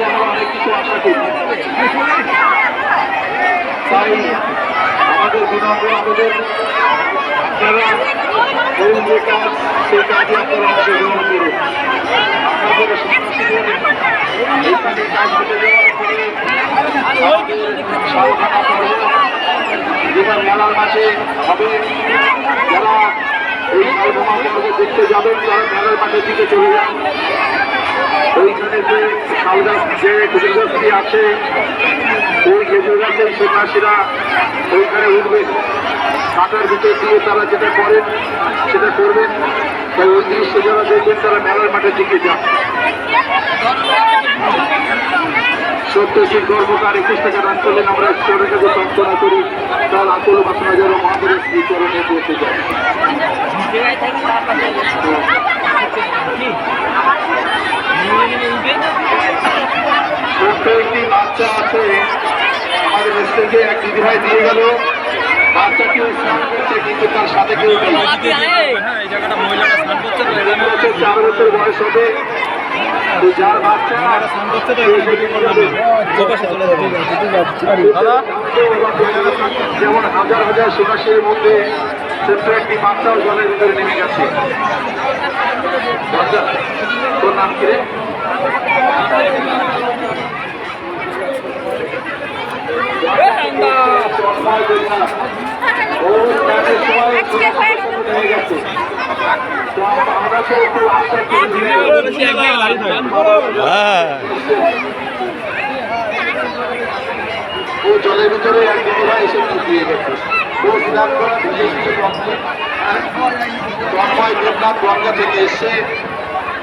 কাছে আমরা অনেক কিছু আশা করি। তাই আমাদের বিনম্র আবেদন, আপনারা ওই যে কাজ সেই কাজে আপনারা অংশগ্রহণ করুন। আপনাদের সন্ন্যাসীদের এইখানে কাজ করতে যাওয়ার পরে যেটা মেলার মাঠে হবে, যারা এই শালবোমা পর্ব দেখতে যাবেন তারা মেলার মাঠের দিকে চলে যান। ওইখানে যে শাল গাছ, যে খেজুর গাছটি আছে, ওই খেজুর গাছের সন্ন্যাসীরা ওইখানে উঠবেন, কাটার ভিতর দিয়ে তারা যেটা করেন সেটা করবেন। তাই ওই দৃশ্য যারা দেখবেন তারা মেলার মাঠের দিকে যান। সত্যশীল কর্মকার 21 টাকা দান করলেন, আমরা ঈশ্বরের কাছে প্রার্থনা করি তার আকুল বাসনা যেন মহাদেবের শ্রীচরণে পৌঁছে যায়। ছোট্ট একটি বাচ্চা আছে, আমাদের স্টেজে এক দিদিভাই দিয়ে গেল, বাচ্চাকেও স্নান করছে কিন্তু তার সাথে কেউ নেই। 4 বছর বয়স হবে, যার বাচ্চা যেমন হাজার হাজার সন্ন্যাসীর মধ্যে ছোট্ট একটি বাচ্চাও জলের ভিতরে নেমে গেছে। তোর নাম কি রে? ও জলের ভিতরে এক দিদিরা এসে দিয়ে গেছে। ও স্নান করা দেবনাথ গঙ্গা থেকে এসে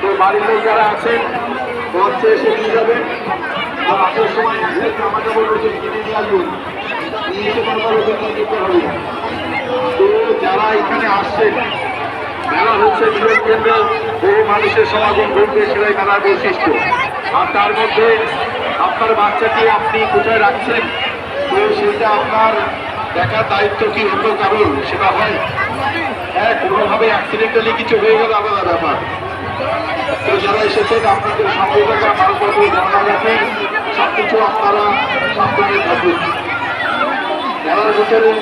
তো বাড়ির লোক যারা আছেন মঞ্চে এসে নিয়ে যাবেন। আর আসার সময় জামা কাপড় রোজে কিনে নিয়ে আসবেন, নিয়ে এসে বারবার রোজে নিয়ে যেতে হবে। তো যারা এখানে আসছেন, মেলা হচ্ছে মিলন কেন্দ্র, বহু মানুষের সমাগম ঘটবে, সেটাই মেলার বৈশিষ্ট্য। আর তার মধ্যে আপনার বাচ্চাকে আপনি কোথায় রাখছেন, তো সেটা আপনার দেখার দায়িত্ব কি অন্য কারণ সেটা হয়। হ্যাঁ, কোনোভাবে অ্যাক্সিডেন্টালি কিছু হয়ে গেল আলাদা ব্যাপার। তো যারা এসেছেন আপনাদের সঙ্গে থাকা মালপত্র জানা গেছে, সব কিছু আপনারা সাবধানে থাকুন। মেলার ভিতরে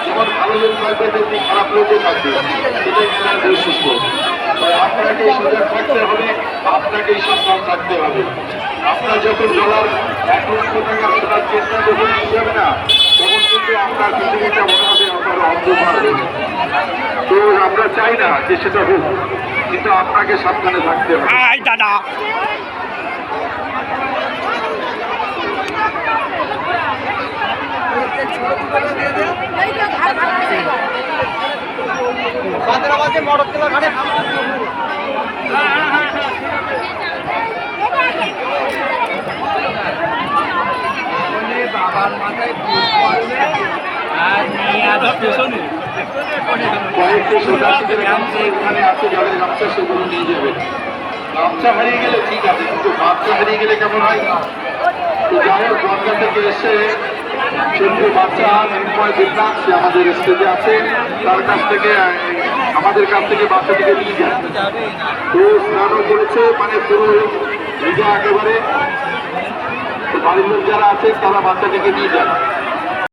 যেমন ভালো লোক থাকবে তেমনি খারাপ লোকও থাকবে, সেটাই মেলার বৈশিষ্ট্য। তাই আপনাকে সজাগ থাকতে হবে, আপনাকেই সাবধান থাকতে হবে। আপনার যখন ডলার 1 লক্ষ টাকা সোনার চেষ্টা যখন নিয়ে যাবে না, তখন কিন্তু আপনার পৃথিবীটা মনে হবে আপনার অন্ধকার। তো আমরা চাই না যে সেটা হোক, কিন্তু আপনাকে সাবধানে থাকতে হবে। দাদা বাবার মাথায় কয়েকটি সন্ন্যাসীদের গামছা এখানে আছে, যাদের গামছা সেগুলো নিয়ে যাবেন। গামছা হারিয়ে গেলে ঠিক আছে, কিন্তু বাচ্চা হারিয়ে গেলে কেমন হয়? তো যাই হোক, গঙ্গা থেকে এসে ছোট্ট বাচ্চা নির্ময় দেবনাথ, সে আমাদের স্টেজে আছে, তার কাছ থেকে আমাদের কাছ থেকে বাচ্চাটিকে নিয়ে যায়। তো স্নানও করেছে, মানে পুরো ভিজা একেবারে। তো বাড়ির লোক যারা আছে তারা বাচ্চাটিকে নিয়ে যায়।